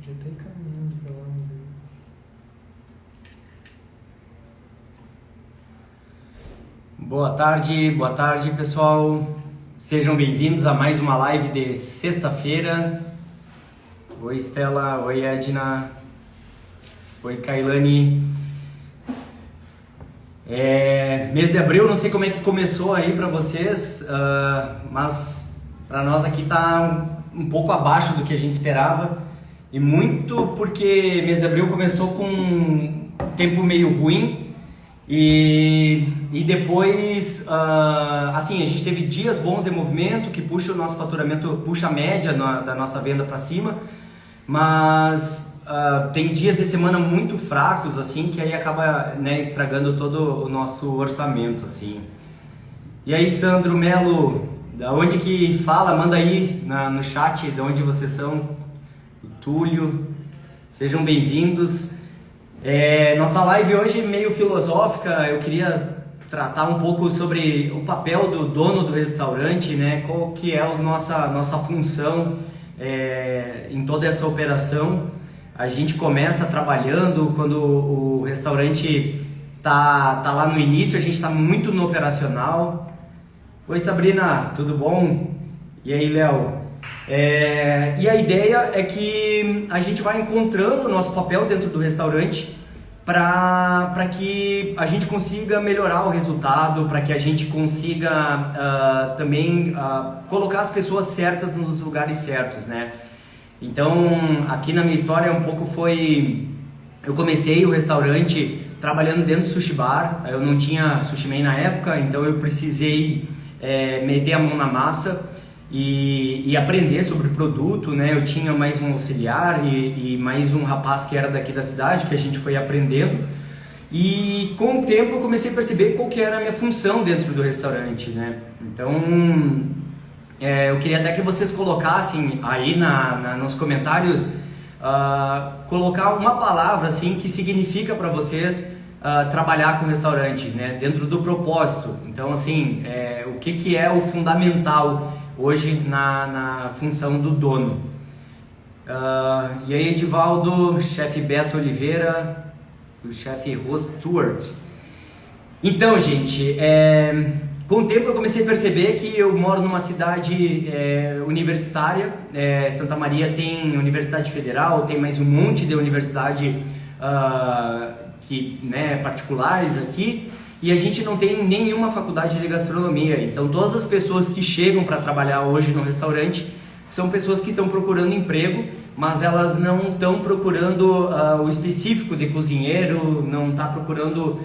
Já tá caminhando pra lá, meu Deus. Boa tarde pessoal. Sejam bem-vindos a mais uma live de sexta-feira. Oi Estela, oi Edna, oi Kailane. Mês de abril, não sei como é que começou aí pra vocês, mas pra nós aqui tá um pouco abaixo do que a gente esperava. E muito porque mês de abril começou com um tempo meio ruim e depois, assim, a gente teve dias bons de movimento que puxa o nosso faturamento, puxa a média da nossa venda para cima, mas tem dias de semana muito fracos, assim, que aí acaba, né, estragando todo o nosso orçamento, assim. E aí, Sandro Melo, da onde que fala? Manda aí no chat de onde vocês são. O Túlio, sejam bem-vindos. Nossa live hoje meio filosófica, eu queria tratar um pouco sobre o papel do dono do restaurante, né? Qual que é a nossa função em toda essa operação. A gente começa trabalhando quando o restaurante tá lá no início, a gente está muito no operacional. Oi Sabrina, tudo bom? E aí, Léo? E a ideia é que a gente vai encontrando o nosso papel dentro do restaurante para que a gente consiga melhorar o resultado, para que a gente consiga também colocar as pessoas certas nos lugares certos, né? Então, aqui na minha história um pouco foi... Eu comecei o restaurante trabalhando dentro do sushi bar, eu não tinha sushi man na época, então eu precisei meter a mão na massa e aprender sobre o produto, né? Eu tinha mais um auxiliar e mais um rapaz que era daqui da cidade, que a gente foi aprendendo. E com o tempo eu comecei a perceber qual que era a minha função dentro do restaurante, né? Então, eu queria até que vocês colocassem aí nos comentários, colocar uma palavra assim que significa para vocês trabalhar com restaurante, né? Dentro do propósito. Então, assim, o que é o fundamental hoje na função do dono. E aí, Edivaldo, chefe Beto Oliveira, o chefe Rose Stewart. Então, gente, com o tempo eu comecei a perceber que eu moro numa cidade universitária. Santa Maria tem Universidade Federal, tem mais um monte de universidade particulares aqui. E a gente não tem nenhuma faculdade de gastronomia, então todas as pessoas que chegam para trabalhar hoje no restaurante são pessoas que estão procurando emprego, mas elas não estão procurando o específico de cozinheiro, não está procurando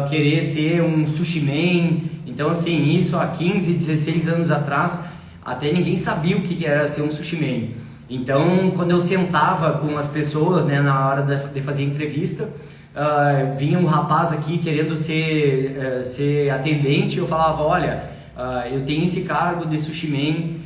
querer ser um sushi man. Então, assim, isso há 15, 16 anos atrás, até ninguém sabia o que era ser um sushi man. Então, quando eu sentava com as pessoas, né, na hora de fazer entrevista, vinha um rapaz aqui querendo ser atendente, eu falava, olha, eu tenho esse cargo de sushi man,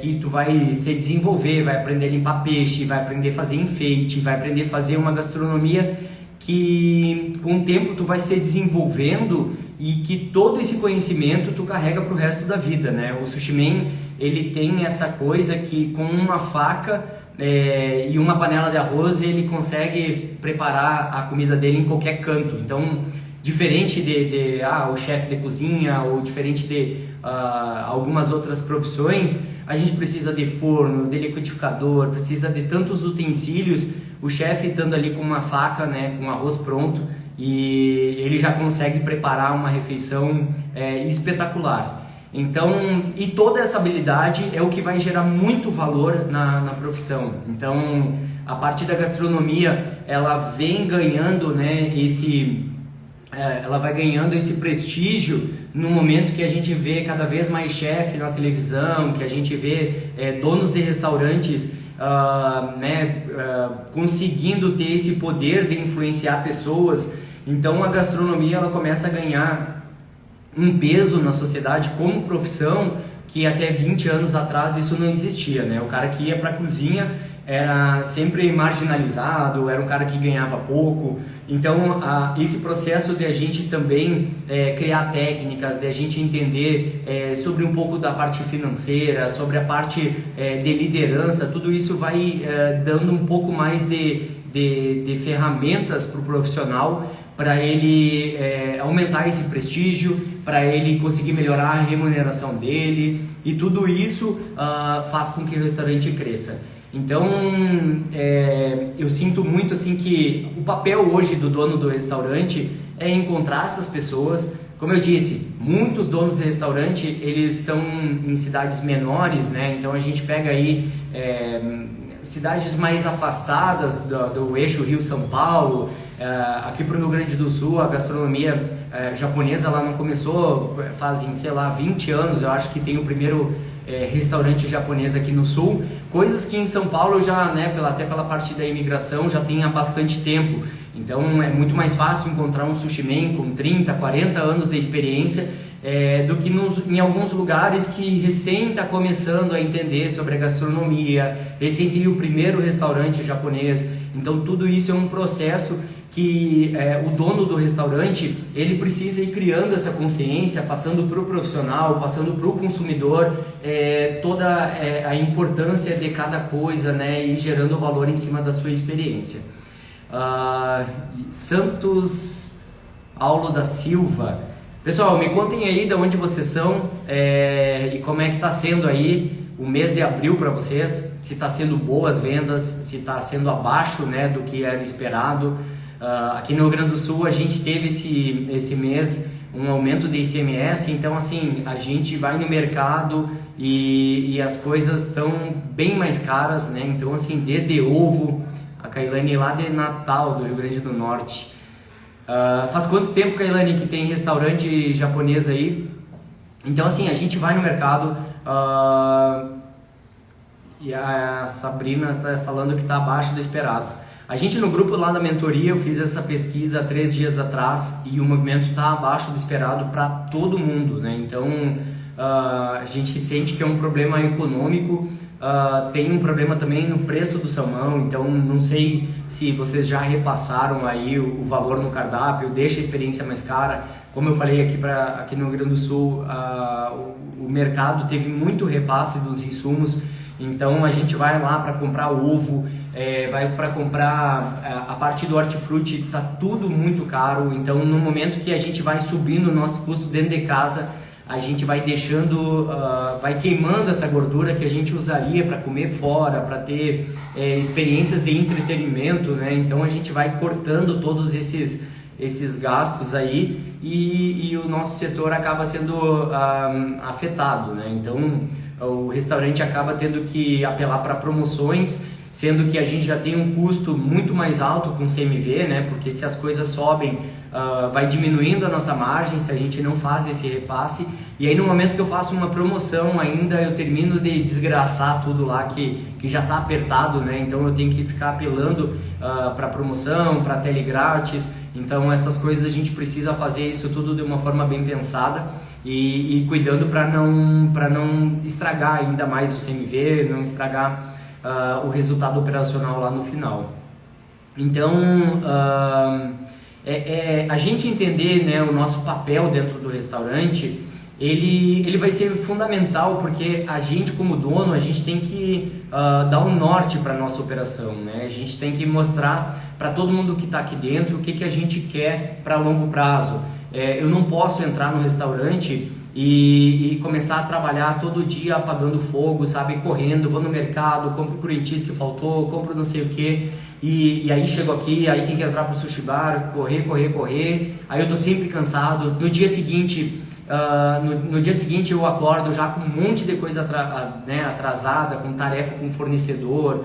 que tu vai se desenvolver, vai aprender a limpar peixe, vai aprender a fazer enfeite, vai aprender a fazer uma gastronomia que com o tempo tu vai se desenvolvendo e que todo esse conhecimento tu carrega pro resto da vida, né? O sushi man, ele tem essa coisa que com uma faca e uma panela de arroz ele consegue preparar a comida dele em qualquer canto. Então, diferente o chefe de cozinha ou diferente de algumas outras profissões, a gente precisa de forno, de liquidificador, precisa de tantos utensílios. O chefe estando ali com uma faca, né, com arroz pronto, e ele já consegue preparar uma refeição espetacular. Então, e toda essa habilidade é o que vai gerar muito valor na profissão. Então, a partir da gastronomia, ela vem ganhando, né, ela vai ganhando esse prestígio no momento que a gente vê cada vez mais chefe na televisão, que a gente vê donos de restaurantes conseguindo ter esse poder de influenciar pessoas. Então, a gastronomia ela começa a ganhar um peso na sociedade como profissão que até 20 anos atrás isso não existia, né? O cara que ia para a cozinha era sempre marginalizado, era um cara que ganhava pouco. Então, esse processo de a gente também criar técnicas, de a gente entender sobre um pouco da parte financeira, sobre a parte de liderança, tudo isso vai dando um pouco mais de ferramentas para o profissional, para ele aumentar esse prestígio, para ele conseguir melhorar a remuneração dele, e tudo isso faz com que o restaurante cresça. Então, eu sinto muito assim que o papel hoje do dono do restaurante é encontrar essas pessoas. Como eu disse, muitos donos de restaurante, eles estão em cidades menores, né? Então a gente pega aí cidades mais afastadas do eixo Rio-São Paulo. Aqui para o Rio Grande do Sul, a gastronomia japonesa lá não começou fazem, sei lá, 20 anos. Eu acho que tem o primeiro restaurante japonês aqui no Sul, coisas que em São Paulo já, né, até pela parte da imigração, já tem há bastante tempo. Então é muito mais fácil encontrar um sushi man com 30, 40 anos de experiência do que em alguns lugares que recém está começando a entender sobre a gastronomia, recém tem o primeiro restaurante japonês. Então tudo isso é um processo que o dono do restaurante, ele precisa ir criando essa consciência, passando para o profissional, passando para o consumidor, toda a importância de cada coisa, né, e gerando valor em cima da sua experiência. Santos Aulo da Silva. Pessoal, me contem aí de onde vocês são e como é que está sendo aí o mês de abril para vocês, se está sendo boas vendas, se está sendo abaixo, né, do que era esperado. Aqui no Rio Grande do Sul a gente teve esse mês um aumento de ICMS, então assim, a gente vai no mercado e as coisas estão bem mais caras, né? Então assim, desde ovo, a Kailane lá de Natal, do Rio Grande do Norte. Faz quanto tempo, Kailane, que tem restaurante japonês aí? Então assim, a gente vai no mercado e a Sabrina está falando que está abaixo do esperado. A gente no grupo lá da mentoria, eu fiz essa pesquisa há 3 dias atrás e o movimento está abaixo do esperado para todo mundo, né? Então a gente sente que é um problema econômico, tem um problema também no preço do salmão. Então não sei se vocês já repassaram aí o valor no cardápio, deixa a experiência mais cara. Como eu falei aqui no Rio Grande do Sul, o mercado teve muito repasse dos insumos. Então a gente vai lá para comprar ovo, vai para comprar a parte do hortifruti, tá tudo muito caro. Então no momento que a gente vai subindo o nosso custo dentro de casa, a gente vai deixando, vai queimando essa gordura que a gente usaria para comer fora, para ter experiências de entretenimento, né? Então a gente vai cortando todos esses gastos aí e o nosso setor acaba sendo afetado, né? Então o restaurante acaba tendo que apelar para promoções, sendo que a gente já tem um custo muito mais alto com CMV, né? Porque se as coisas sobem, vai diminuindo a nossa margem se a gente não faz esse repasse. E aí no momento que eu faço uma promoção ainda, eu termino de desgraçar tudo lá que já está apertado, né? Então eu tenho que ficar apelando para promoção, para tele grátis. Então essas coisas a gente precisa fazer isso tudo de uma forma bem pensada e cuidando para não estragar ainda mais o CMV, não estragar o resultado operacional lá no final. Então a gente entender, né, o nosso papel dentro do restaurante, ele vai ser fundamental, porque a gente como dono, a gente tem que dar um norte para a nossa operação, né? A gente tem que mostrar para todo mundo que está aqui dentro o que a gente quer para longo prazo. Eu não posso entrar no restaurante e começar a trabalhar todo dia apagando fogo, sabe, correndo, vou no mercado, compro o cream cheese que faltou, compro não sei o que, e aí chego aqui, aí tem que entrar pro sushi bar, correr, aí eu tô sempre cansado. No dia seguinte eu acordo já com um monte de coisa atrasada, com tarefa com fornecedor,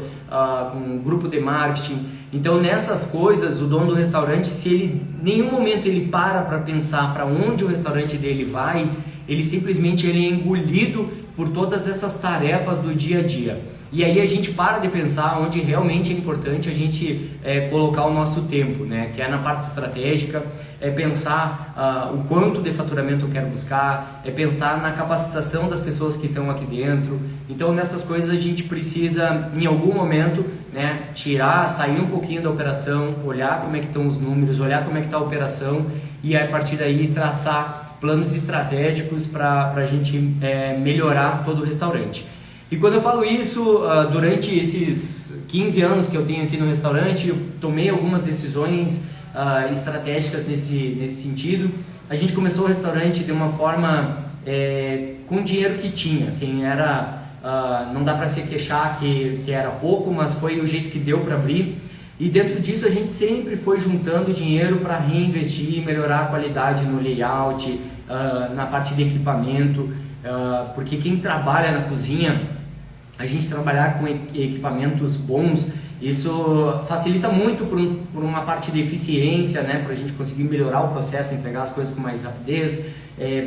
com grupo de marketing. Então nessas coisas, o dono do restaurante, se ele em nenhum momento ele para pensar para onde o restaurante dele vai, ele simplesmente é engolido por todas essas tarefas do dia a dia. E aí a gente para de pensar onde realmente é importante a gente colocar o nosso tempo, né? Que é na parte estratégica, é pensar o quanto de faturamento eu quero buscar, é pensar na capacitação das pessoas que estão aqui dentro. Então nessas coisas a gente precisa em algum momento, né, sair um pouquinho da operação, olhar como é que estão os números, olhar como é que está a operação e a partir daí traçar planos estratégicos para a gente melhorar todo o restaurante. E quando eu falo isso, durante esses 15 anos que eu tenho aqui no restaurante, eu tomei algumas decisões estratégicas nesse sentido. A gente começou o restaurante de uma forma com o dinheiro que tinha, assim, não dá para se queixar que era pouco, mas foi o jeito que deu para abrir. E dentro disso a gente sempre foi juntando dinheiro para reinvestir, melhorar a qualidade no layout, na parte de equipamento, porque quem trabalha na cozinha, a gente trabalhar com equipamentos bons, isso facilita muito por uma parte de eficiência, né, para a gente conseguir melhorar o processo, entregar as coisas com mais rapidez,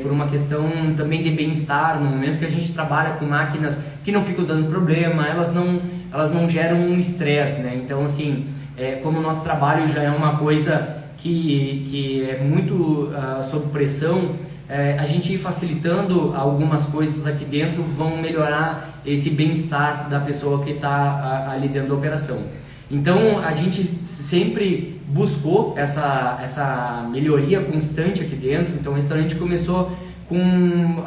por uma questão também de bem-estar, no momento que a gente trabalha com máquinas que não ficam dando problema, elas não geram um estresse, né? Então assim, como o nosso trabalho já é uma coisa que é muito sob pressão, a gente ir facilitando algumas coisas aqui dentro vão melhorar esse bem-estar da pessoa que está ali dentro da operação. Então a gente sempre buscou essa melhoria constante aqui dentro. Então o restaurante começou com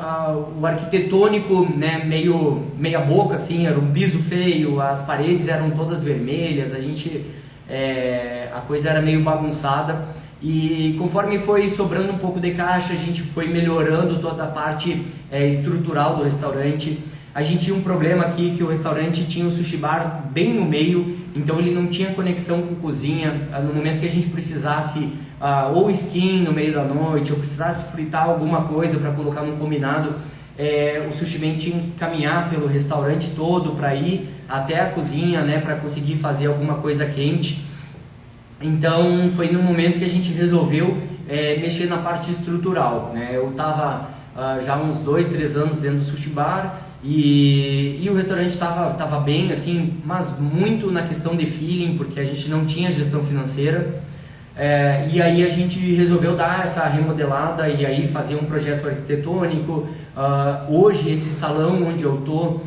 o arquitetônico, né, meio meia boca, assim, era um piso feio, as paredes eram todas vermelhas, a coisa era meio bagunçada. E conforme foi sobrando um pouco de caixa, a gente foi melhorando toda a parte estrutural do restaurante. A gente tinha um problema aqui que o restaurante tinha o sushi bar bem no meio, então ele não tinha conexão com cozinha. No momento que a gente precisasse ou skin no meio da noite, ou precisasse fritar alguma coisa para colocar num combinado, o sushi man tinha que caminhar pelo restaurante todo para ir até a cozinha, né, para conseguir fazer alguma coisa quente. Então foi no momento que a gente resolveu mexer na parte estrutural, né? Eu estava já uns 2-3 anos dentro do sushi bar e o restaurante estava bem, assim, mas muito na questão de feeling, porque a gente não tinha gestão financeira. E aí a gente resolveu dar essa remodelada e aí fazer um projeto arquitetônico. Hoje esse salão onde eu estou,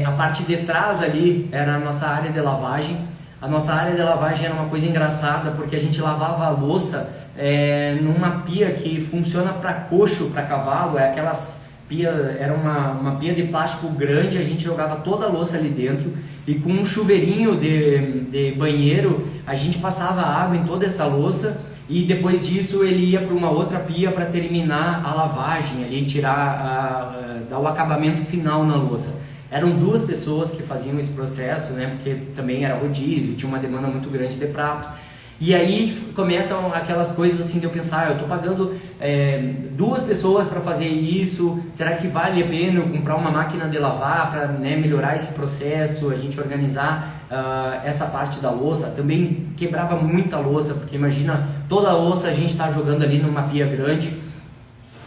a parte de trás ali era a nossa área de lavagem. A nossa área de lavagem era uma coisa engraçada, porque a gente lavava a louça numa pia que funciona para coxo, para cavalo, era uma pia de plástico grande, a gente jogava toda a louça ali dentro e com um chuveirinho de banheiro a gente passava água em toda essa louça e depois disso ele ia para uma outra pia para terminar a lavagem, ali, dar o acabamento final na louça. Eram 2 pessoas que faziam esse processo, né? Porque também era rodízio, tinha uma demanda muito grande de prato. E aí começam aquelas coisas assim de eu pensar, eu estou pagando 2 pessoas para fazer isso, será que vale a pena eu comprar uma máquina de lavar para, né, melhorar esse processo, a gente organizar essa parte da louça? Também quebrava muita louça, porque imagina, toda a louça a gente está jogando ali numa pia grande.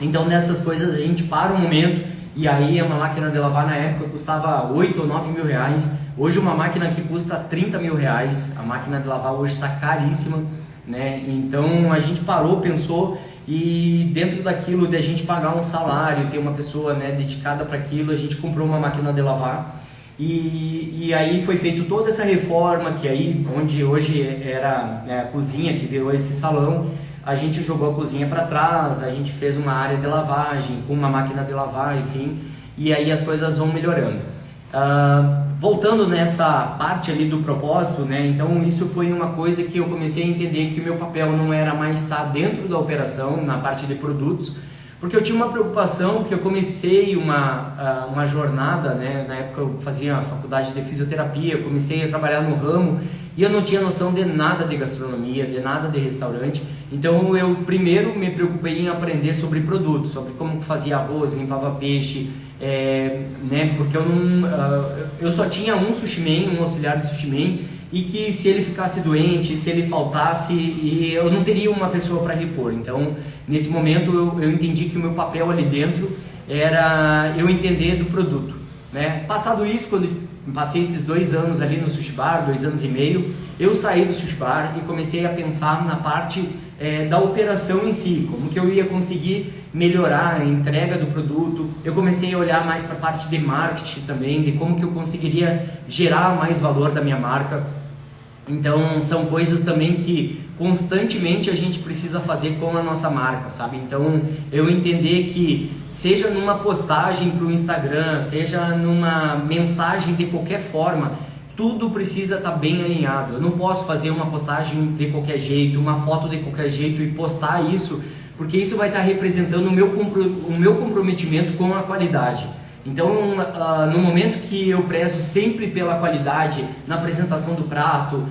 Então nessas coisas a gente para um momento. E aí uma máquina de lavar na época custava 8 ou 9 mil reais. Hoje uma máquina que custa 30 mil reais. A máquina de lavar hoje está caríssima, né? Então a gente parou, pensou, e dentro daquilo de a gente pagar um salário, ter uma pessoa, né, dedicada para aquilo, a gente comprou uma máquina de lavar. E aí foi feita toda essa reforma, que aí onde hoje era a cozinha, que virou esse salão, a gente jogou a cozinha para trás, a gente fez uma área de lavagem com uma máquina de lavar, enfim, e aí as coisas vão melhorando. Voltando nessa parte ali do propósito, né? Então isso foi uma coisa que eu comecei a entender que o meu papel não era mais estar dentro da operação, na parte de produtos, porque eu tinha uma preocupação, que eu comecei uma jornada, né? Na época eu fazia a faculdade de fisioterapia, eu comecei a trabalhar no ramo e eu não tinha noção de nada de gastronomia, de nada de restaurante. Então eu primeiro me preocupei em aprender sobre produtos, sobre como fazia arroz, limpava peixe, né? Porque eu só tinha um sushi man, um auxiliar de sushi man, e que se ele ficasse doente, se ele faltasse, e eu não teria uma pessoa para repor. Então nesse momento eu entendi que o meu papel ali dentro era eu entender do produto, né? Passado isso, quando passei esses 2 anos ali no Sushi Bar, 2 anos e meio, eu saí do Sushi Bar e comecei a pensar na parte da operação em si, como que eu ia conseguir melhorar a entrega do produto. Eu comecei a olhar mais para a parte de marketing também, de como que eu conseguiria gerar mais valor da minha marca. Então são coisas também que constantemente a gente precisa fazer com a nossa marca, sabe? Então eu entender que seja numa postagem para o Instagram, seja numa mensagem de qualquer forma, tudo precisa estar bem alinhado. Eu não posso fazer uma postagem de qualquer jeito, uma foto de qualquer jeito e postar isso, porque isso vai estar representando o meu comprometimento com a qualidade. Então, no momento que eu prezo sempre pela qualidade, na apresentação do prato,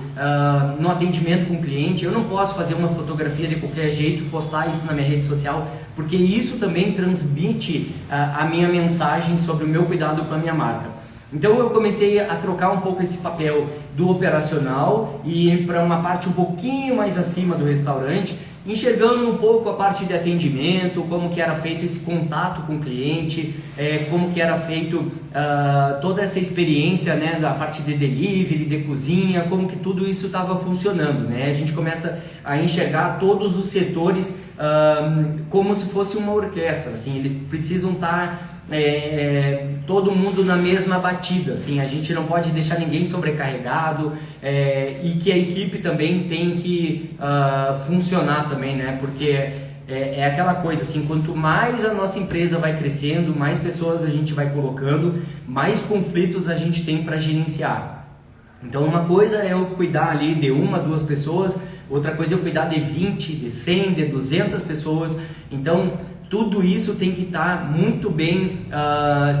no atendimento com o cliente, eu não posso fazer uma fotografia de qualquer jeito e postar isso na minha rede social, porque isso também transmite a minha mensagem sobre o meu cuidado com a minha marca. Então eu comecei a trocar um pouco esse papel do operacional e ir para uma parte um pouquinho mais acima do restaurante, enxergando um pouco a parte de atendimento, como que era feito esse contato com o cliente, como que era feito toda essa experiência, né, da parte de delivery, de cozinha, como que tudo isso estava funcionando, né? A gente começa a enxergar todos os setores como se fosse uma orquestra, assim, eles precisam estar todo mundo na mesma batida, assim, a gente não pode deixar ninguém sobrecarregado, e que a equipe também tem que funcionar também, né? Porque é aquela coisa, assim, quanto mais a nossa empresa vai crescendo, mais pessoas a gente vai colocando, mais conflitos a gente tem para gerenciar. Então uma coisa é eu cuidar ali de 1, 2 pessoas, outra coisa é eu cuidar de 20, de 100, de 200 pessoas. Então tudo isso tem que estar muito bem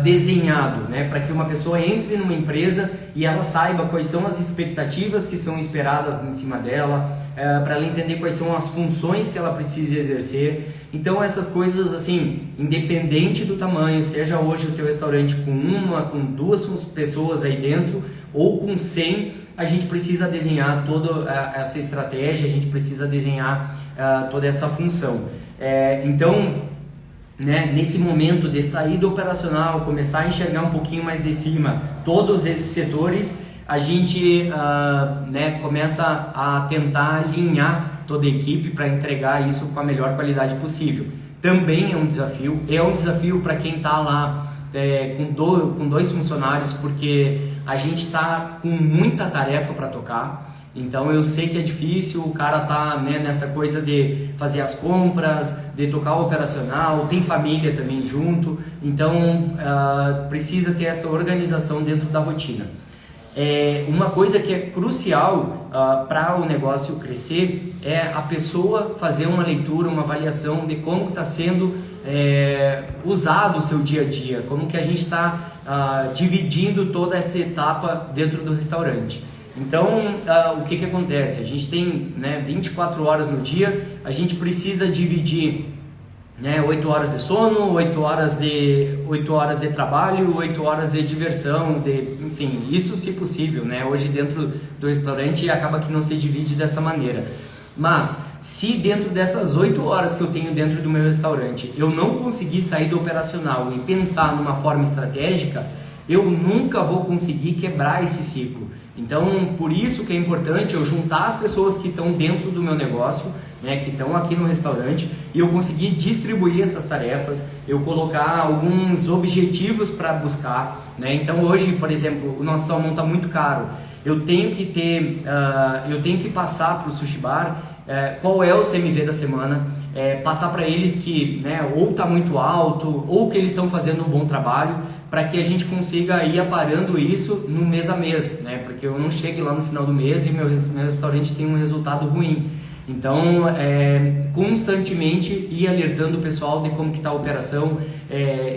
desenhado, né? Para que uma pessoa entre numa empresa e ela saiba quais são as expectativas que são esperadas em cima dela, para ela entender quais são as funções que ela precisa exercer. Então essas coisas, assim, independente do tamanho, seja hoje o teu restaurante com 1, com 2 pessoas aí dentro ou com 100, a gente precisa desenhar toda essa estratégia, a gente precisa desenhar toda essa função. Então, né, nesse momento de sair do operacional, começar a enxergar um pouquinho mais de cima todos esses setores, a gente né, começa a tentar alinhar toda a equipe para entregar isso com a melhor qualidade possível. Também é um desafio para quem está lá com 2 funcionários, porque a gente está com muita tarefa para tocar. Então eu sei que é difícil, o cara tá, né, nessa coisa de fazer as compras, de tocar o operacional, tem família também junto, então precisa ter essa organização dentro da rotina. Uma coisa que é crucial para o negócio crescer é a pessoa fazer uma leitura, uma avaliação de como está sendo usado o seu dia a dia, como que a gente está dividindo toda essa etapa dentro do restaurante. Então, o que acontece? A gente tem, né, 24 horas no dia, a gente precisa dividir, né, 8 horas de sono, 8 horas de trabalho, 8 horas de diversão, enfim, isso se possível, né? Hoje dentro do restaurante acaba que não se divide dessa maneira. Mas, se dentro dessas 8 horas que eu tenho dentro do meu restaurante, eu não conseguir sair do operacional e pensar numa forma estratégica, eu nunca vou conseguir quebrar esse ciclo. Então, por isso que é importante eu juntar as pessoas que estão dentro do meu negócio, né, que estão aqui no restaurante, e eu conseguir distribuir essas tarefas, eu colocar alguns objetivos para buscar, né? Então hoje, por exemplo, o nosso salmão está muito caro, eu tenho que passar para o Sushi Bar qual é o CMV da semana, passar para eles que, né, ou está muito alto, ou que eles estão fazendo um bom trabalho, para que a gente consiga ir aparando isso no mês a mês, né? Porque eu não chegue lá no final do mês e meu restaurante tem um resultado ruim. Então, constantemente ir alertando o pessoal de como que está a operação,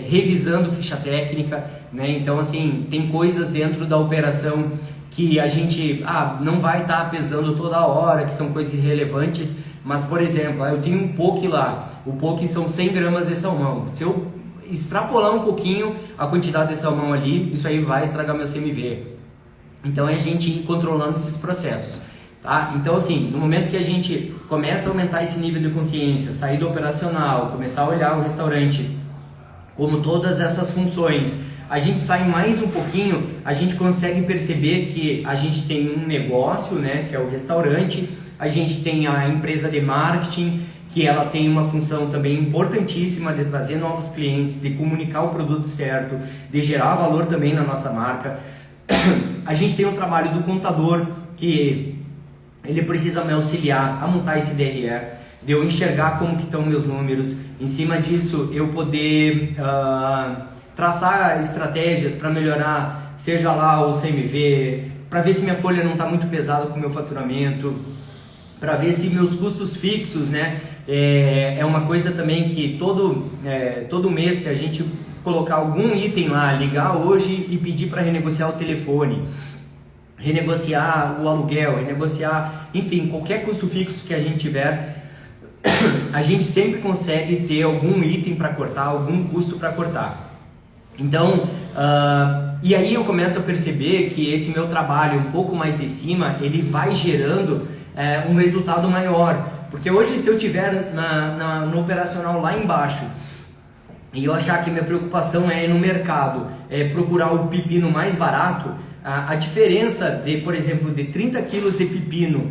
revisando ficha técnica, né? Então, assim, tem coisas dentro da operação que a gente não vai estar pesando toda hora, que são coisas irrelevantes, mas, por exemplo, eu tenho um poke lá, o poke são 100 gramas de salmão. Se eu extrapolar um pouquinho a quantidade de salmão ali, isso aí vai estragar meu CMV. Então é a gente ir controlando esses processos, tá? Então, assim, no momento que a gente começa a aumentar esse nível de consciência, sair do operacional, começar a olhar o restaurante como todas essas funções, a gente sai mais um pouquinho, a gente consegue perceber que a gente tem um negócio, né, que é o restaurante, a gente tem a empresa de marketing, que ela tem uma função também importantíssima de trazer novos clientes, de comunicar o produto certo, de gerar valor também na nossa marca. A gente tem o trabalho do contador, que ele precisa me auxiliar a montar esse DRE, de eu enxergar como que estão meus números, em cima disso eu poder traçar estratégias para melhorar, seja lá o CMV, para ver se minha folha não está muito pesada com o meu faturamento, para ver se meus custos fixos, né, é uma coisa também que todo mês, se a gente colocar algum item lá, ligar hoje e pedir para renegociar o telefone, renegociar o aluguel, renegociar, enfim, qualquer custo fixo que a gente tiver, a gente sempre consegue ter algum item para cortar, algum custo para cortar. Então, e aí eu começo a perceber que esse meu trabalho um pouco mais de cima, ele vai gerando um resultado maior. Porque hoje, se eu tiver no operacional lá embaixo e eu achar que minha preocupação é ir no mercado, procurar o pepino mais barato, a diferença de, por exemplo, de 30 quilos de pepino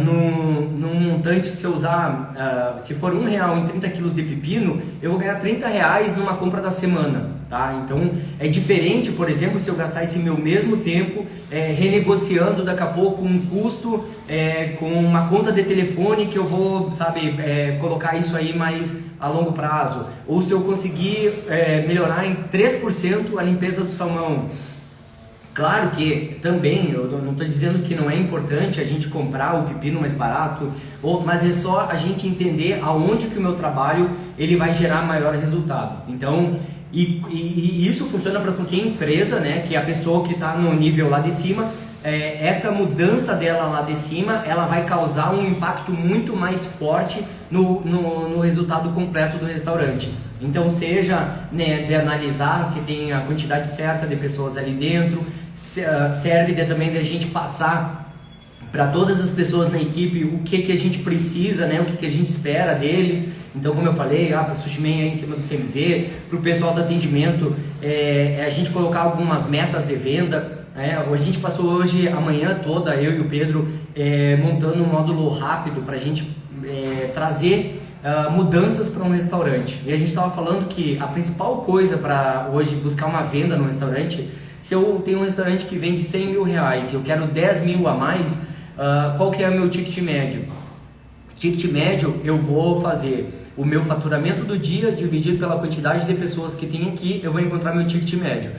num montante, se eu usar, se for R$1 em 30 quilos de pepino, eu vou ganhar R$30 numa compra da semana, tá? Então é diferente, por exemplo, se eu gastar esse meu mesmo tempo renegociando daqui a pouco um custo com uma conta de telefone que eu vou, sabe, colocar isso aí mais a longo prazo, ou se eu conseguir melhorar em 3% a limpeza do salmão. Claro que também, eu não estou dizendo que não é importante a gente comprar o pepino mais barato, mas é só a gente entender aonde que o meu trabalho ele vai gerar maior resultado. Então, e isso funciona para qualquer empresa, né? Que a pessoa que está no nível lá de cima, essa mudança dela lá de cima, ela vai causar um impacto muito mais forte no resultado completo do restaurante. Então, seja, né, de analisar se tem a quantidade certa de pessoas ali dentro, serve também de a gente passar para todas as pessoas na equipe o que a gente precisa, né, o que a gente espera deles. Então, como eu falei, para o Sushi Man aí em cima do CMV, para o pessoal do atendimento, a gente colocar algumas metas de venda. A gente passou hoje, a manhã toda, eu e o Pedro, montando um módulo rápido para a gente trazer mudanças para um restaurante. E a gente estava falando que a principal coisa para hoje buscar uma venda no restaurante, se eu tenho um restaurante que vende R$100 mil e eu quero 10 mil a mais, qual que é o meu ticket médio? Ticket médio, eu vou fazer o meu faturamento do dia dividido pela quantidade de pessoas que tem aqui, eu vou encontrar meu ticket médio.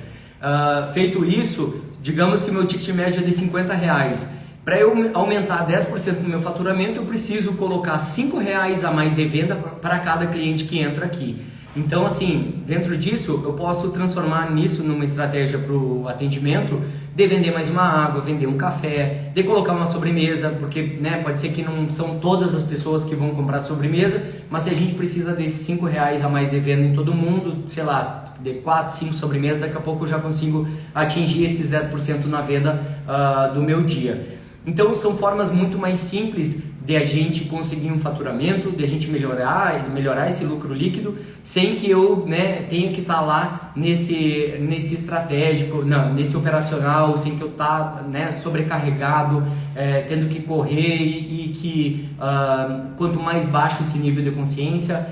Feito isso, digamos que meu ticket médio é de R$50. Para eu aumentar 10% no meu faturamento, eu preciso colocar R$5 a mais de venda para cada cliente que entra aqui. Então, assim, dentro disso, eu posso transformar nisso numa estratégia para o atendimento, de vender mais uma água, vender um café, de colocar uma sobremesa, porque, né, pode ser que não são todas as pessoas que vão comprar sobremesa, mas se a gente precisa desses R$5 a mais de venda em todo mundo, sei lá, de 4, 5 sobremesas, daqui a pouco eu já consigo atingir esses 10% na venda do meu dia. Então são formas muito mais simples de a gente conseguir um faturamento, de a gente melhorar esse lucro líquido, sem que eu, né, tenha que estar lá nesse estratégico, não, nesse operacional, sem que eu estar, né, sobrecarregado, tendo que correr e que quanto mais baixo esse nível de consciência,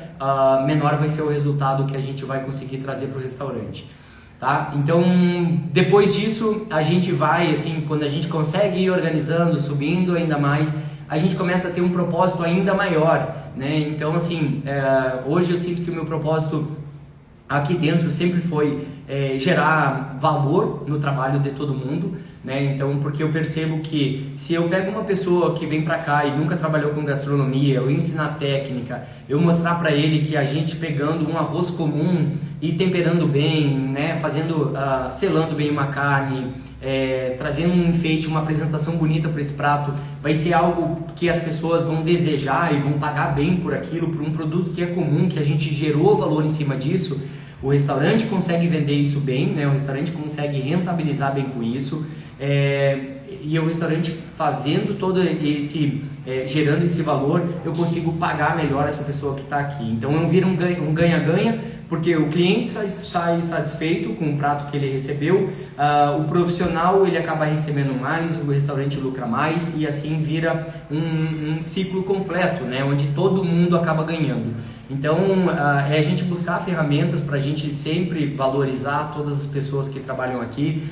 menor vai ser o resultado que a gente vai conseguir trazer para o restaurante. Tá? Então, depois disso, a gente vai, assim, quando a gente consegue ir organizando, subindo ainda mais, a gente começa a ter um propósito ainda maior, né? Então, assim, hoje eu sinto que o meu propósito aqui dentro sempre foi gerar valor no trabalho de todo mundo, né? Então, porque eu percebo que se eu pego uma pessoa que vem pra cá e nunca trabalhou com gastronomia, eu ensinar técnica, eu mostrar pra ele que a gente pegando um arroz comum e temperando bem, né? Fazendo, selando bem uma carne, trazendo um enfeite, uma apresentação bonita para esse prato, vai ser algo que as pessoas vão desejar e vão pagar bem por aquilo, por um produto que é comum, que a gente gerou valor em cima disso. O restaurante consegue vender isso bem, né? O restaurante consegue rentabilizar bem com isso, e o restaurante fazendo todo esse, gerando esse valor, eu consigo pagar melhor essa pessoa que está aqui. Então eu viro um ganha-ganha porque o cliente sai satisfeito com o prato que ele recebeu, o profissional ele acaba recebendo mais, o restaurante lucra mais e assim vira um ciclo completo, né, onde todo mundo acaba ganhando. Então é a gente buscar ferramentas para a gente sempre valorizar todas as pessoas que trabalham aqui,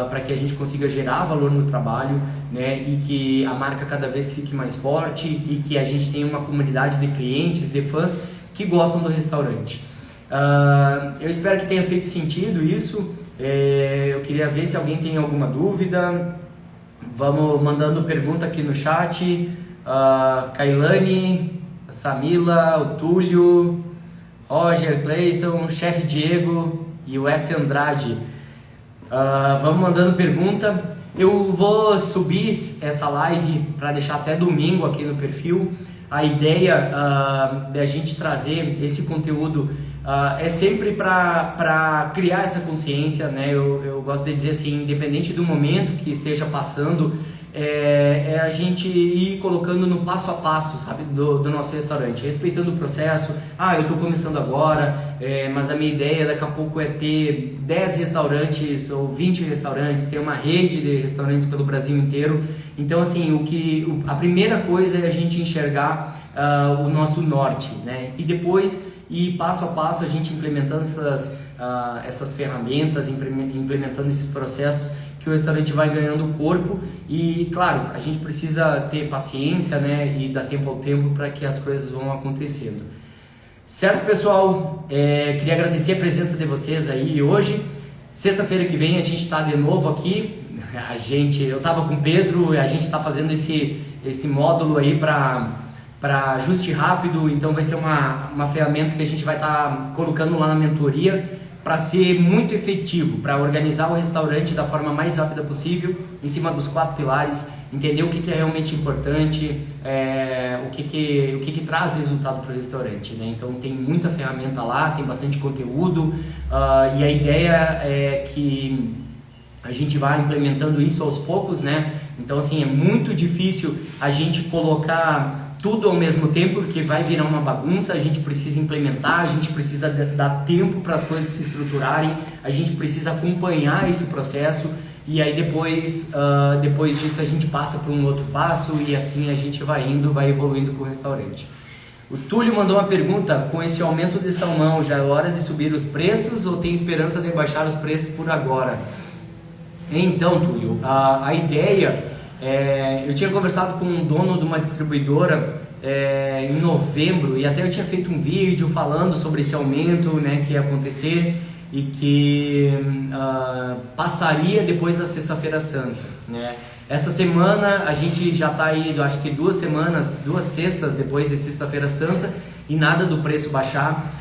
para que a gente consiga gerar valor no trabalho, né, e que a marca cada vez fique mais forte e que a gente tenha uma comunidade de clientes, de fãs que gostam do restaurante. Eu espero que tenha feito sentido isso. Eu queria ver se alguém tem alguma dúvida. Vamos mandando pergunta aqui no chat. Kailane, Samila, o Túlio, Roger, Cleison, Chefe Diego e o S. Andrade. Vamos mandando pergunta. Eu vou subir essa live para deixar até domingo aqui no perfil. A ideia da gente trazer esse conteúdo é sempre para criar essa consciência, né? Eu gosto de dizer assim, independente do momento que esteja passando, é a gente ir colocando no passo a passo, sabe, do nosso restaurante, respeitando o processo. Eu estou começando agora, mas a minha ideia daqui a pouco é ter 10 restaurantes ou 20 restaurantes, ter uma rede de restaurantes pelo Brasil inteiro. Então, assim, a primeira coisa é a gente enxergar o nosso norte, né? E depois ir passo a passo a gente implementando essas ferramentas, implementando esses processos, que o restaurante vai ganhando corpo. E claro, a gente precisa ter paciência, né, e dar tempo ao tempo para que as coisas vão acontecendo. Certo, pessoal? Queria agradecer a presença de vocês aí hoje. Sexta-feira que vem a gente está de novo aqui. Eu estava com o Pedro e a gente está fazendo esse módulo aí para ajuste rápido. Então vai ser uma ferramenta que a gente vai estar colocando lá na mentoria, para ser muito efetivo, para organizar o restaurante da forma mais rápida possível, em cima dos 4 pilares, entender o que é realmente importante, o que traz resultado para o restaurante, né? Então tem muita ferramenta lá, tem bastante conteúdo, e a ideia é que a gente vai implementando isso aos poucos, né? Então assim, é muito difícil a gente colocar tudo ao mesmo tempo, porque vai virar uma bagunça. A gente precisa implementar, a gente precisa dar tempo para as coisas se estruturarem, a gente precisa acompanhar esse processo, e aí depois disso a gente passa para um outro passo, e assim a gente vai evoluindo com o restaurante. O Túlio mandou uma pergunta: com esse aumento de salmão, já é hora de subir os preços ou tem esperança de baixar os preços por agora? Então, Túlio, a ideia... eu tinha conversado com um dono de uma distribuidora em novembro, e até eu tinha feito um vídeo falando sobre esse aumento, né, que ia acontecer e que passaria depois da Sexta-feira Santa, né? Essa semana a gente já está aí, acho que 2 sextas depois de Sexta-feira Santa, e nada do preço baixar.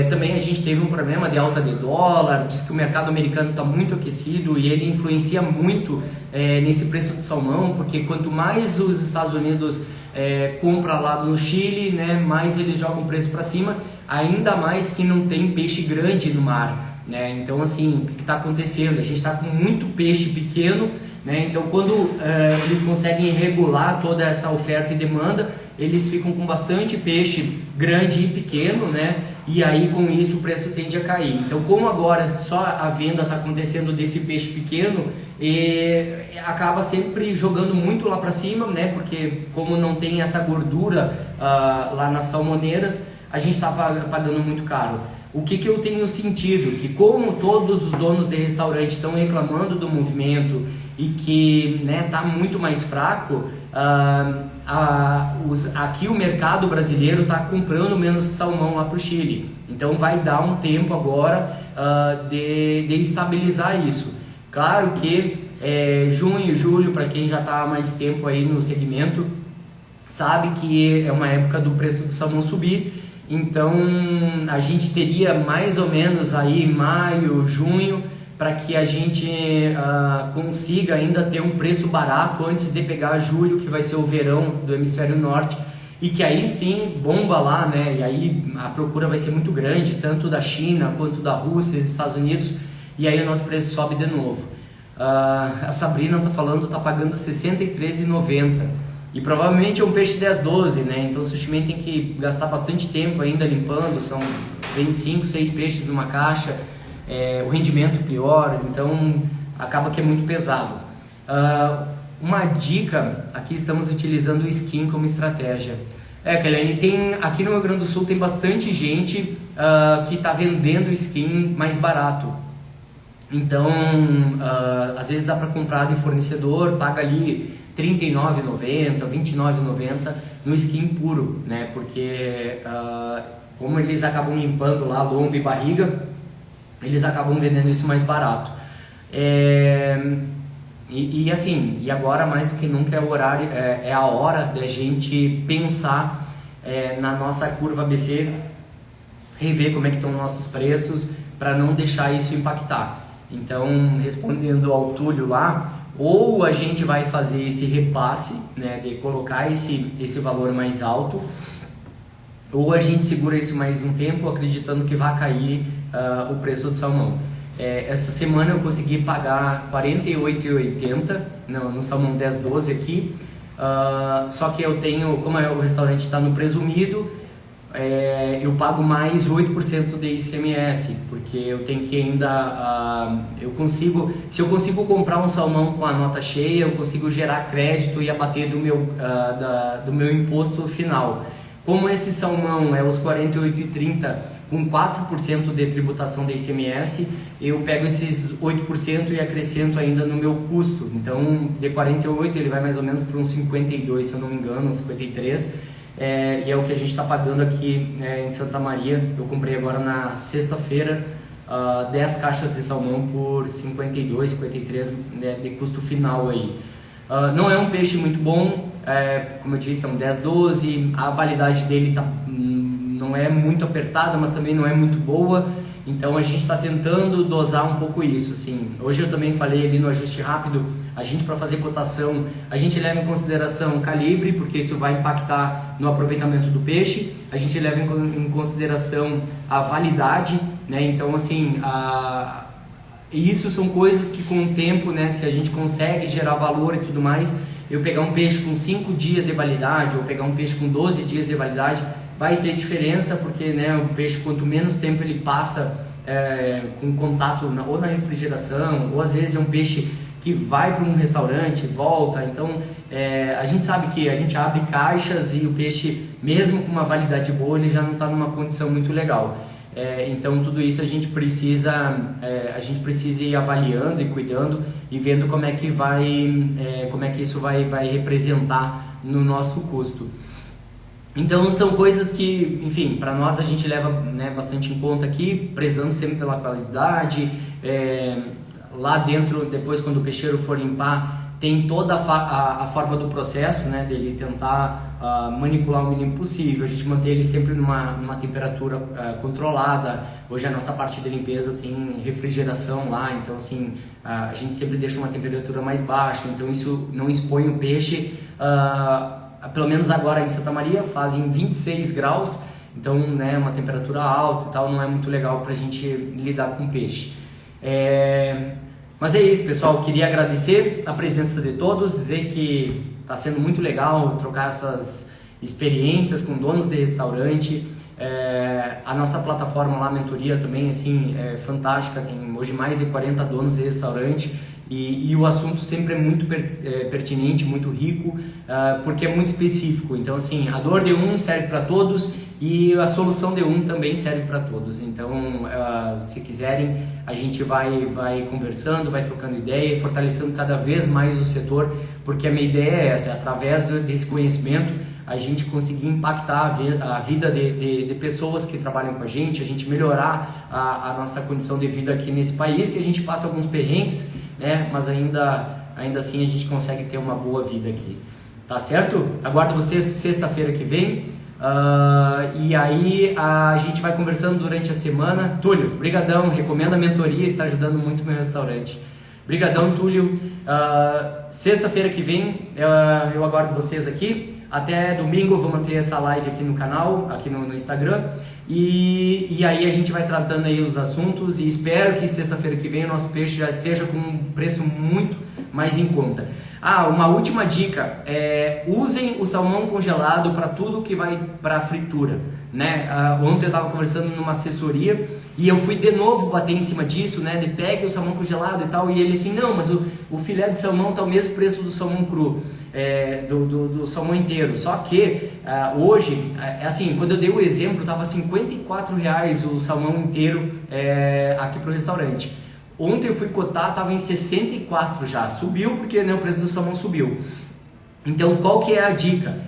Também a gente teve um problema de alta de dólar. Diz que o mercado americano está muito aquecido e ele influencia muito nesse preço de salmão, porque quanto mais os Estados Unidos compram lá no Chile, né, mais eles jogam o preço para cima, ainda mais que não tem peixe grande no mar, né? Então assim, o que está acontecendo? A gente está com muito peixe pequeno, né? Então quando eles conseguem regular toda essa oferta e demanda, eles ficam com bastante peixe grande e pequeno, né? E aí com isso o preço tende a cair. Então, como agora só a venda está acontecendo desse peixe pequeno, acaba sempre jogando muito lá para cima, né? Porque como não tem essa gordura lá nas salmoneiras, a gente está pagando muito caro. O que eu tenho sentido? Que como todos os donos de restaurante estão reclamando do movimento e que, né, tá muito mais fraco, aqui o mercado brasileiro está comprando menos salmão lá para o Chile. Então vai dar um tempo agora de estabilizar isso. Claro que junho e julho, para quem já está há mais tempo aí no segmento, sabe que é uma época do preço do salmão subir. Então a gente teria mais ou menos aí maio, junho, para que a gente consiga ainda ter um preço barato antes de pegar julho, que vai ser o verão do hemisfério norte, e que aí sim bomba lá, né? E aí a procura vai ser muito grande, tanto da China quanto da Rússia e dos Estados Unidos, e aí o nosso preço sobe de novo. A Sabrina está falando, está pagando R$ 63,90. E provavelmente é um peixe 10-12, né? Então o sushi man tem que gastar bastante tempo ainda limpando, são 25, 6 peixes numa caixa, o rendimento pior, então acaba que é muito pesado. Uma dica, aqui estamos utilizando o skin como estratégia. Kellen, aqui no Rio Grande do Sul tem bastante gente que está vendendo skin mais barato. Então, às vezes dá para comprar de fornecedor, paga ali R$ 39,90, R$ 29,90 no skin puro, né? Porque como eles acabam limpando lá lombo e barriga, eles acabam vendendo isso mais barato. E agora mais do que nunca é a hora da gente pensar na nossa curva ABC, rever como é que estão os nossos preços para não deixar isso impactar. Então, respondendo ao Túlio lá, ou a gente vai fazer esse repasse, né, de colocar esse valor mais alto, ou a gente segura isso mais um tempo acreditando que vai cair o preço do salmão. Essa semana eu consegui pagar R$ 48,80 no salmão 10-12 aqui, só que eu tenho, como o restaurante está no presumido, eu pago mais 8% de ICMS, porque eu tenho que ainda, se eu consigo comprar um salmão com a nota cheia, eu consigo gerar crédito e abater do meu imposto final. Como esse salmão é os 48,30 com 4% de tributação da ICMS, eu pego esses 8% e acrescento ainda no meu custo. Então, de 48 ele vai mais ou menos para uns 52, se eu não me engano, uns 53. E é o que a gente está pagando aqui em Santa Maria. Eu comprei agora na sexta-feira 10 caixas de salmão por 52, 53 de custo final aí. Não é um peixe muito bom, como eu disse, é um 10-12, a validade dele não é muito apertada, mas também não é muito boa, então a gente está tentando dosar um pouco isso, assim. Hoje eu também falei ali no ajuste rápido, a gente para fazer cotação, a gente leva em consideração o calibre, porque isso vai impactar no aproveitamento do peixe, a gente leva em consideração a validade, né, então assim, isso são coisas que com o tempo, né, se a gente consegue gerar valor e tudo mais, eu pegar um peixe com 5 dias de validade ou pegar um peixe com 12 dias de validade, vai ter diferença, porque né, o peixe, quanto menos tempo ele passa com contato ou na refrigeração, ou às vezes é um peixe que vai para um restaurante, volta, então a gente sabe que a gente abre caixas e o peixe, mesmo com uma validade boa, ele já não está numa condição muito legal. Então tudo isso a gente precisa ir avaliando e cuidando e vendo como é que isso vai representar no nosso custo. Então são coisas que, enfim, para nós a gente leva, né, bastante em conta aqui, prezando sempre pela qualidade. Lá dentro, depois quando o peixeiro for limpar, tem toda a forma do processo, né, dele tentar manipular o mínimo possível, a gente mantém ele sempre numa temperatura controlada. Hoje a nossa parte de limpeza tem refrigeração lá, então assim, a gente sempre deixa uma temperatura mais baixa, então isso não expõe o peixe. Pelo menos agora em Santa Maria fazem 26 graus, então né, uma temperatura alta e tal, não é muito legal para a gente lidar com peixe. Mas é isso, pessoal, queria agradecer a presença de todos, dizer que está sendo muito legal trocar essas experiências com donos de restaurante. A nossa plataforma lá, Mentoria, também assim, é fantástica, tem hoje mais de 40 donos de restaurante. E o assunto sempre é muito pertinente, muito rico, porque é muito específico. Então, assim, a dor de um serve para todos e a solução de um também serve para todos. Então, se quiserem, a gente vai conversando, vai trocando ideia, fortalecendo cada vez mais o setor, porque a minha ideia é essa, através desse conhecimento, a gente conseguir impactar a vida de pessoas que trabalham com a gente melhorar a nossa condição de vida aqui nesse país, que a gente passa alguns perrengues, né? Mas ainda assim a gente consegue ter uma boa vida aqui, tá certo? Aguardo vocês sexta-feira que vem, e aí a gente vai conversando durante a semana. Túlio, brigadão, recomendo a mentoria, está ajudando muito o meu restaurante. Brigadão, Túlio. Sexta-feira que vem eu aguardo vocês aqui. Até domingo eu vou manter essa live aqui no canal, aqui no Instagram, e aí a gente vai tratando aí os assuntos e espero que sexta-feira que vem o nosso peixe já esteja com um preço muito mais em conta. Uma última dica, usem o salmão congelado para tudo que vai para fritura, né? Ontem eu estava conversando numa assessoria e eu fui de novo bater em cima disso, né? De pegue o salmão congelado e tal, e ele assim, não, mas o filé de salmão tá o mesmo preço do salmão cru, do salmão inteiro, só que hoje, assim, quando eu dei o exemplo, tava R$54 o salmão inteiro aqui pro restaurante. Ontem eu fui cotar, estava em 64 já, subiu porque, né, o preço do salmão subiu. Então qual que é a dica?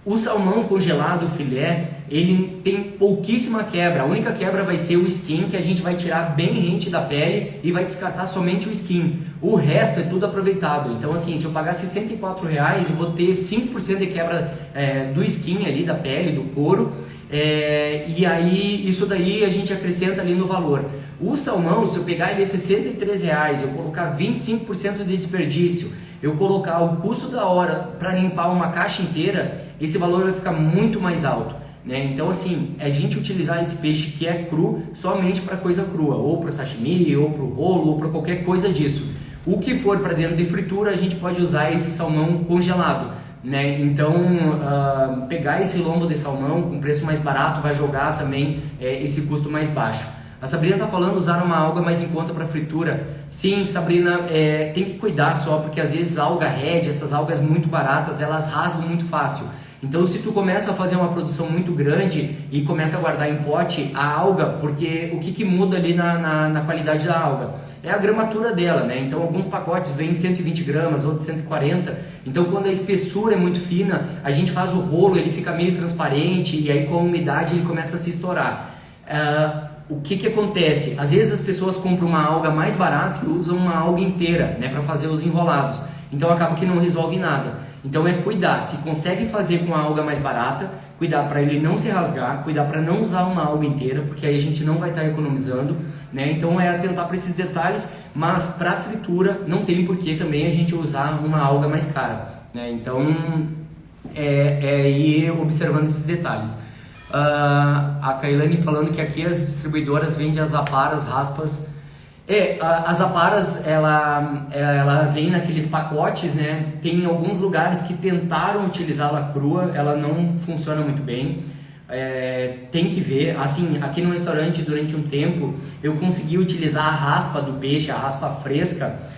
O salmão congelado, o filé, ele tem pouquíssima quebra, a única quebra vai ser o skin, que a gente vai tirar bem rente da pele e vai descartar somente o skin. O resto é tudo aproveitado. Então assim, se eu pagar R$64, eu vou ter 5% de quebra do skin ali, da pele, do couro. E aí isso daí a gente acrescenta ali no valor. O salmão, se eu pegar ele R$63, eu colocar 25% de desperdício, eu colocar o custo da hora para limpar uma caixa inteira, esse valor vai ficar muito mais alto, né? Então assim, a gente utilizar esse peixe que é cru somente para coisa crua, ou para sashimi, ou para o rolo, ou para qualquer coisa disso. O que for para dentro de fritura, a gente pode usar esse salmão congelado, né? Então pegar esse lombo de salmão com preço mais barato vai jogar também esse custo mais baixo. A Sabrina está falando usar uma alga mais em conta para fritura. Sim, Sabrina, tem que cuidar só, porque às vezes a alga red, essas algas muito baratas, elas rasgam muito fácil. Então se tu começa a fazer uma produção muito grande e começa a guardar em pote a alga, porque o que muda ali na qualidade da alga? É a gramatura dela, né? Então alguns pacotes vêm 120 gramas, outros 140. Então quando a espessura é muito fina, a gente faz o rolo, ele fica meio transparente e aí com a umidade ele começa a se estourar. O que acontece? Às vezes as pessoas compram uma alga mais barata e usam uma alga inteira, né, para fazer os enrolados. Então acaba que não resolve nada. Então cuidar, se consegue fazer com a alga mais barata, cuidar para ele não se rasgar, cuidar para não usar uma alga inteira, porque aí a gente não vai estar economizando, né? Então atentar para esses detalhes, mas para fritura não tem porquê também a gente usar uma alga mais cara, né? Então ir observando esses detalhes. A Kailane falando que aqui as distribuidoras vendem as aparas, raspas. As aparas ela vem naqueles pacotes, né? Tem alguns lugares que tentaram utilizá-la crua, ela não funciona muito bem. Tem que ver, assim, aqui no restaurante durante um tempo eu consegui utilizar a raspa do peixe, a raspa fresca,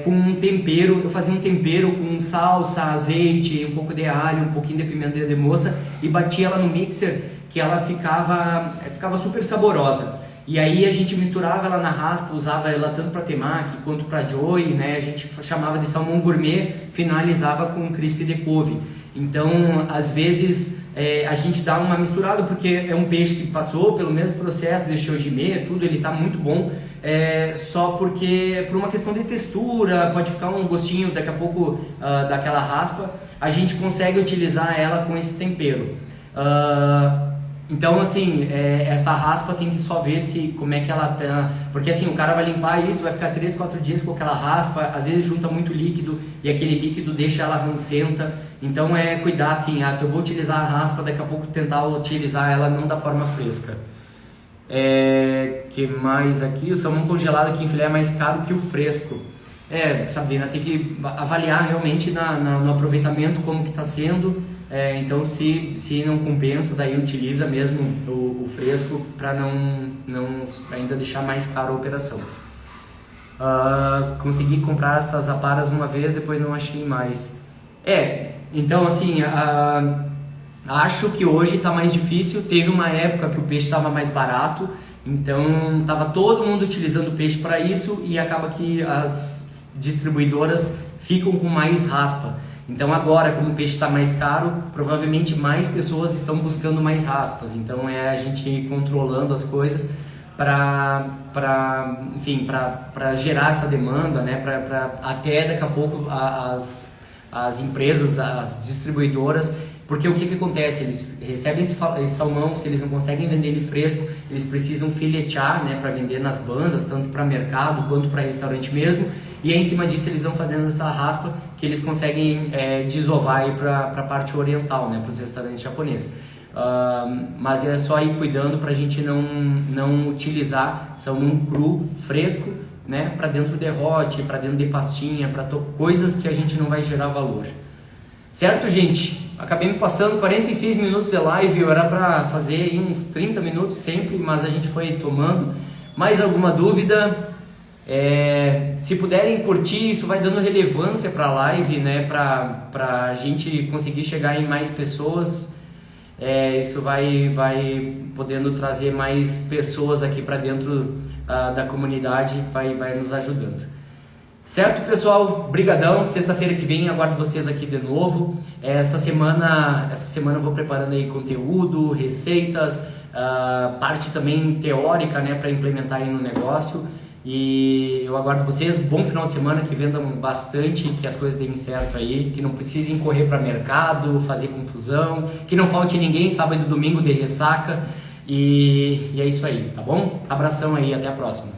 com um tempero. Eu fazia um tempero com salsa, azeite, um pouco de alho, um pouquinho de pimenta de moça e batia ela no mixer, que ela ficava super saborosa. E aí a gente misturava ela na raspa, usava ela tanto para temaki quanto para joy, né? A gente chamava de salmão gourmet, finalizava com um crisp de couve. Então, às vezes a gente dá uma misturada, porque é um peixe que passou pelo mesmo processo de shoujime, tudo, ele tá muito bom, só porque por uma questão de textura, pode ficar um gostinho daqui a pouco daquela raspa, a gente consegue utilizar ela com esse tempero. Então assim, essa raspa tem que só ver como é que ela tá, porque assim, o cara vai limpar isso, vai ficar 3, 4 dias com aquela raspa, às vezes junta muito líquido e aquele líquido deixa ela rancenta. Então cuidar assim, se eu vou utilizar a raspa, daqui a pouco tentar utilizar ela não da forma fresca. Que mais aqui? O salmão congelado aqui em filé é mais caro que o fresco. Sabrina, tem que avaliar realmente no aproveitamento como que está sendo. Então se não compensa, daí utiliza mesmo o fresco para não ainda deixar mais caro a operação. Consegui comprar essas aparas uma vez, depois não achei mais. Então assim, acho que hoje está mais difícil. Teve uma época que o peixe estava mais barato, então estava todo mundo utilizando o peixe para isso e acaba que as distribuidoras ficam com mais raspa. Então agora, como o peixe está mais caro, provavelmente mais pessoas estão buscando mais raspas. Então a gente ir controlando as coisas para gerar essa demanda, né? Para até daqui a pouco as empresas, as distribuidoras, porque o que acontece? Eles recebem esse salmão, se eles não conseguem vender ele fresco, eles precisam filetear, né, para vender nas bandas, tanto para mercado quanto para restaurante mesmo. e aí, em cima disso eles vão fazendo essa raspa que eles conseguem desovar aí para a parte oriental, né, para os restaurantes japoneses. Mas é só ir cuidando para a gente não utilizar salmão cru, fresco, né, para dentro de hot, para dentro de pastinha, para coisas que a gente não vai gerar valor. Certo, gente? Acabei me passando 46 minutos de live, eu era para fazer aí uns 30 minutos sempre, mas a gente foi tomando. Mais alguma dúvida? Se puderem curtir, isso vai dando relevância para a live, né, para a gente conseguir chegar em mais pessoas. Isso vai podendo trazer mais pessoas aqui para dentro da comunidade, vai nos ajudando. Certo, pessoal? Brigadão. Sexta-feira que vem aguardo vocês aqui de novo. Essa semana eu vou preparando aí conteúdo, receitas, parte também teórica, né, para implementar aí no negócio. E eu aguardo vocês. Bom final de semana, que vendam bastante, que as coisas deem certo aí, que não precisem correr para mercado, fazer confusão, que não falte ninguém sábado e domingo de ressaca. E é isso aí, tá bom? Abração aí, até a próxima.